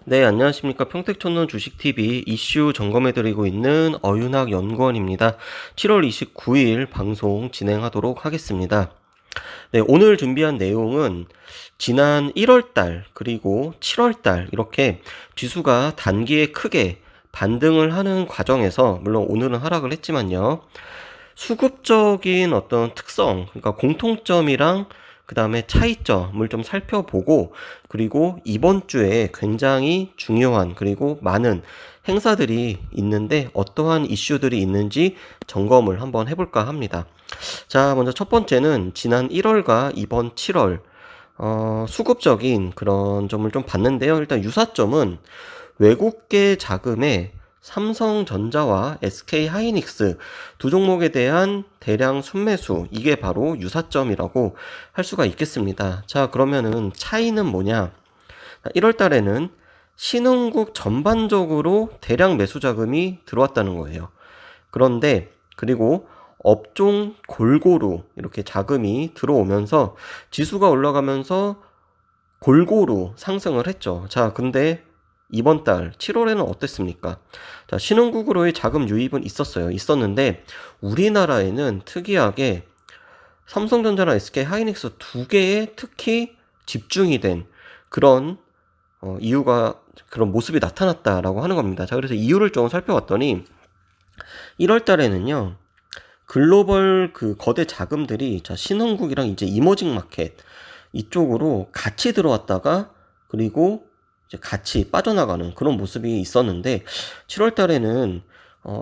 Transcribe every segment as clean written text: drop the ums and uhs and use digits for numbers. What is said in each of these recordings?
네, 안녕하십니까. 평택촌론 주식TV 이슈 점검해드리고 있는 어윤학 연구원입니다. 7월 29일 방송 진행하도록 하겠습니다. 네, 오늘 준비한 내용은 지난 1월달 그리고 7월달 이렇게 지수가 단기에 크게 반등을 하는 과정에서, 물론 오늘은 하락을 했지만요, 수급적인 어떤 특성, 그러니까 공통점이랑 그 다음에 차이점을 좀 살펴보고, 그리고 이번 주에 굉장히 중요한 그리고 많은 행사들이 있는데 어떠한 이슈들이 있는지 점검을 한번 해볼까 합니다. 자, 먼저 첫 번째는 지난 1월과 이번 7월 수급적인 그런 점을 좀 봤는데요. 일단 유사점은 외국계 자금의 삼성전자와 SK하이닉스 두 종목에 대한 대량 순매수, 이게 바로 유사점이라고 할 수가 있겠습니다. 자, 그러면은 차이는 뭐냐? 1월 달에는 신흥국 전반적으로 대량 매수 자금이 들어왔다는 거예요. 그런데 그리고 업종 골고루 이렇게 자금이 들어오면서 지수가 올라가면서 골고루 상승을 했죠. 자, 근데 이번 달 7월에는 어땠습니까? 자, 신흥국으로의 자금 유입은 있었는데 우리나라에는 특이하게 삼성전자나 SK하이닉스 두 개에 특히 집중이 된 그런 이유가, 그런 모습이 나타났다라고 하는 겁니다. 자, 그래서 이유를 좀 살펴봤더니 1월 달에는요, 글로벌 그 거대 자금들이, 자, 신흥국이랑 이제 이머징 마켓 이쪽으로 같이 들어왔다가 그리고 이제 같이 빠져나가는 그런 모습이 있었는데, 7월 달에는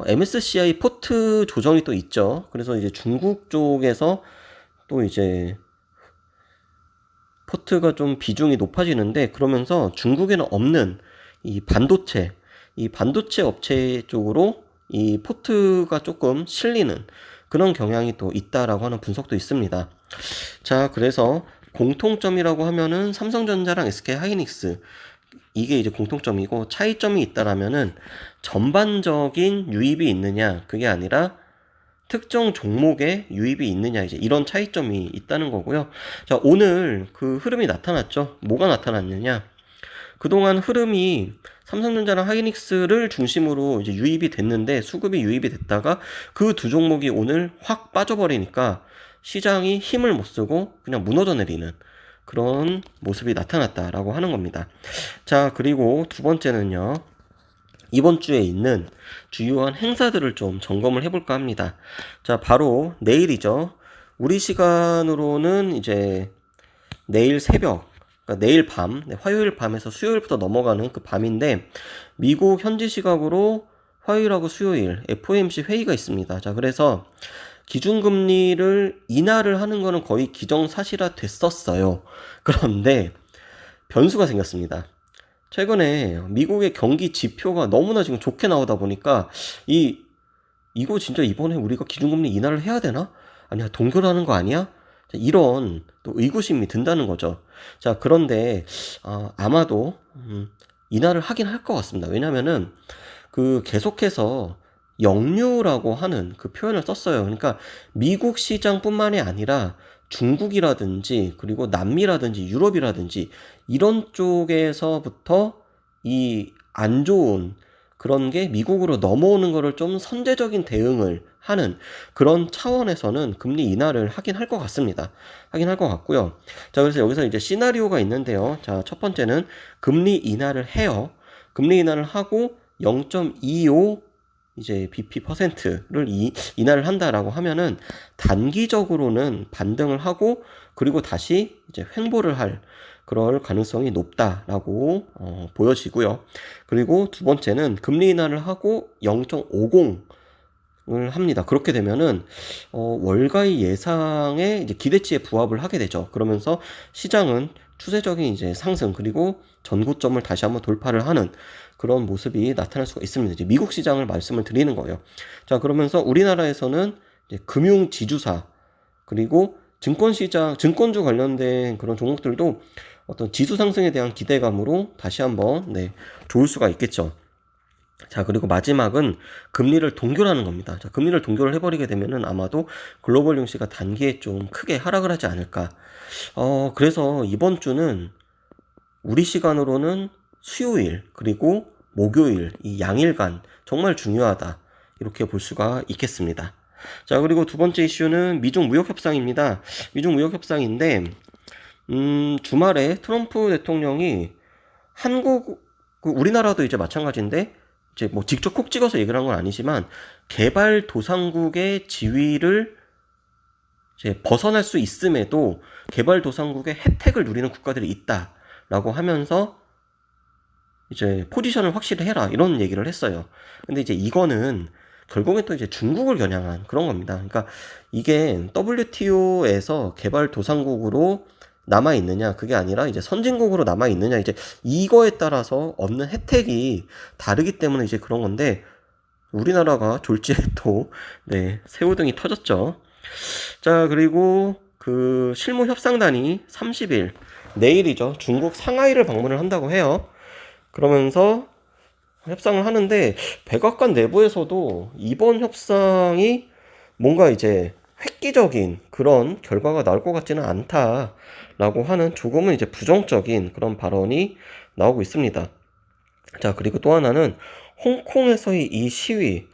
MSCI 포트 조정이 또 있죠. 그래서 이제 중국 쪽에서 또 이제 포트가 좀 비중이 높아지는데, 그러면서 중국에는 없는 이 반도체 업체 쪽으로 이 포트가 조금 실리는 그런 경향이 또 있다라고 하는 분석도 있습니다. 자, 그래서 공통점이라고 하면은 삼성전자랑 SK하이닉스, 이게 이제 공통점이고, 차이점이 있다라면은 전반적인 유입이 있느냐, 그게 아니라 특정 종목에 유입이 있느냐, 이제 이런 차이점이 있다는 거고요. 자, 오늘 그 흐름이 나타났죠. 뭐가 나타났느냐? 그동안 흐름이 삼성전자랑 하이닉스를 중심으로 이제 유입이 됐는데, 수급이 유입이 됐다가 그 두 종목이 오늘 확 빠져버리니까 시장이 힘을 못 쓰고 그냥 무너져 내리는 그런 모습이 나타났다라고 하는 겁니다. 자, 그리고 두 번째는요, 이번 주에 있는 주요한 행사들을 좀 점검을 해볼까 합니다. 자, 바로 내일이죠. 우리 시간으로는 이제 내일 새벽, 그러니까 내일 밤, 화요일 밤에서 수요일부터 넘어가는 그 밤인데, 미국 현지 시각으로 화요일하고 수요일 FOMC 회의가 있습니다. 자, 그래서 기준금리를 인하를 하는 거는 거의 기정사실화 됐었어요. 그런데 변수가 생겼습니다. 최근에 미국의 경기 지표가 너무나 지금 좋게 나오다 보니까 이거 진짜 이번에 우리가 기준금리 인하를 해야 되나? 아니야, 동결하는 거 아니야? 이런 또 의구심이 든다는 거죠. 자, 그런데 아마도 인하를 하긴 할 것 같습니다. 왜냐면은 그 계속해서 역류라고 하는 그 표현을 썼어요. 그러니까 미국 시장뿐만이 아니라 중국이라든지 그리고 남미라든지 유럽이라든지 이런 쪽에서부터 이 안 좋은 그런 게 미국으로 넘어오는 거를 좀 선제적인 대응을 하는 그런 차원에서는 금리 인하를 하긴 할 것 같습니다. 하긴 할 것 같고요. 자, 그래서 여기서 이제 시나리오가 있는데요. 자, 첫 번째는 금리 인하를 해요. 금리 인하를 하고 0.25 이제 BP 퍼센트를 인하를 한다라고 하면은 단기적으로는 반등을 하고 그리고 다시 이제 횡보를 할 그럴 가능성이 높다라고 보여지고요. 그리고 두 번째는 금리 인하를 하고 0.50을 합니다. 그렇게 되면은 월가의 예상의 이제 기대치에 부합을 하게 되죠. 그러면서 시장은 추세적인 이제 상승 그리고 전고점을 다시 한번 돌파를 하는 그런 모습이 나타날 수가 있습니다. 이제 미국 시장을 말씀을 드리는 거예요. 자, 그러면서 우리나라에서는 이제 금융 지주사 그리고 증권시장, 증권주 관련된 그런 종목들도 어떤 지수 상승에 대한 기대감으로 다시 한번 좋을 수가 있겠죠. 자, 그리고 마지막은 금리를 동결하는 겁니다. 자, 금리를 동결을 해버리게 되면은 아마도 글로벌 증시가 단기에 좀 크게 하락을 하지 않을까. 그래서 이번 주는 우리 시간으로는 수요일 그리고 목요일 이 양일간 정말 중요하다 이렇게 볼 수가 있겠습니다. 자, 그리고 두 번째 이슈는 미중 무역 협상입니다. 미중 무역 협상인데 주말에 트럼프 대통령이 우리나라도 이제 마찬가지인데 이제 뭐 직접 콕 찍어서 얘기를 한 건 아니지만 개발도상국의 지위를 이제 벗어날 수 있음에도 개발도상국의 혜택을 누리는 국가들이 있다라고 하면서 이제 포지션을 확실히 해라 이런 얘기를 했어요. 근데 이제 이거는 결국엔 또 이제 중국을 겨냥한 그런 겁니다. 그러니까 이게 WTO에서 개발도상국으로 남아 있느냐 그게 아니라 이제 선진국으로 남아 있느냐 이제 이거에 따라서 얻는 혜택이 다르기 때문에 이제 그런 건데 우리나라가 졸지에 또 네, 새우등이 터졌죠. 자, 그리고 그 실무 협상단이 30일 내일이죠. 중국 상하이를 방문을 한다고 해요. 그러면서 협상을 하는데 백악관 내부에서도 이번 협상이 뭔가 이제 획기적인 그런 결과가 나올 것 같지는 않다라고 하는 조금은 이제 부정적인 그런 발언이 나오고 있습니다. 자, 그리고 또 하나는 홍콩에서의 이 시위,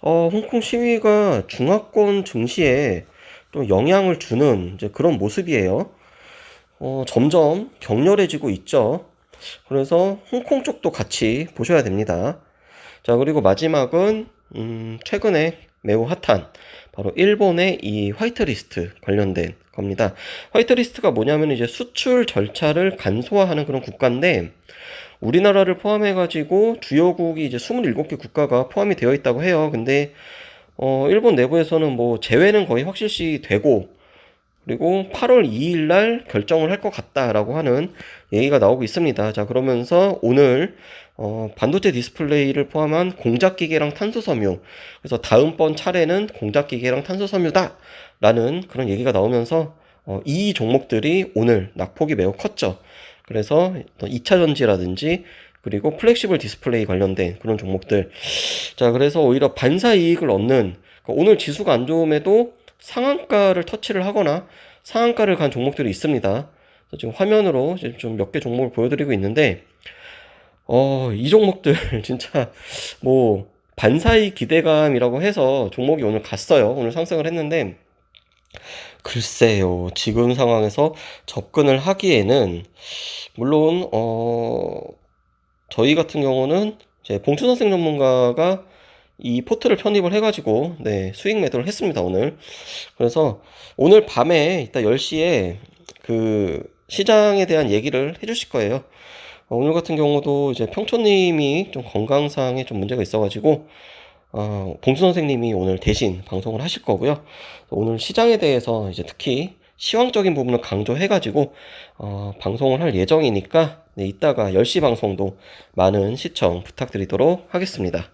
홍콩 시위가 중화권 증시에 또 영향을 주는 이제 그런 모습이에요. 점점 격렬해지고 있죠. 그래서 홍콩 쪽도 같이 보셔야 됩니다. 자, 그리고 마지막은 최근에 매우 핫한 바로 일본의 이 화이트리스트 관련된 겁니다. 화이트리스트가 뭐냐면 이제 수출 절차를 간소화하는 그런 국가인데 우리나라를 포함해가지고 주요국이 이제 27개 국가가 포함이 되어 있다고 해요. 근데 일본 내부에서는 뭐 제외는 거의 확실시 되고 그리고 8월 2일 날 결정을 할 것 같다라고 하는 얘기가 나오고 있습니다. 자, 그러면서 오늘 반도체 디스플레이를 포함한 공작기계랑 탄소섬유, 그래서 다음번 차례는 공작기계랑 탄소섬유다 라는 그런 얘기가 나오면서 이 종목들이 오늘 낙폭이 매우 컸죠. 그래서 2차 전지라든지 그리고 플렉시블 디스플레이 관련된 그런 종목들, 자, 그래서 오히려 반사 이익을 얻는, 그러니까 오늘 지수가 안 좋음에도 상한가를 터치를 하거나 상한가를 간 종목들이 있습니다. 지금 화면으로 좀 몇 개 종목을 보여드리고 있는데 이 종목들 진짜 뭐 반사이 기대감이라고 해서 종목이 오늘 갔어요. 오늘 상승을 했는데 글쎄요, 지금 상황에서 접근을 하기에는 물론 저희 같은 경우는 이제 봉투선생 전문가가 이 포트를 편입을 해가지고 네, 수익 매도를 했습니다 오늘. 그래서 오늘 밤에 이따 10시에 그 시장에 대한 얘기를 해주실 거예요. 오늘 같은 경우도 이제 평촌님이 좀 건강상에 좀 문제가 있어가지고 봉수 선생님이 오늘 대신 방송을 하실 거고요. 오늘 시장에 대해서 이제 특히 시황적인 부분을 강조해가지고 방송을 할 예정이니까 네, 이따가 10시 방송도 많은 시청 부탁드리도록 하겠습니다.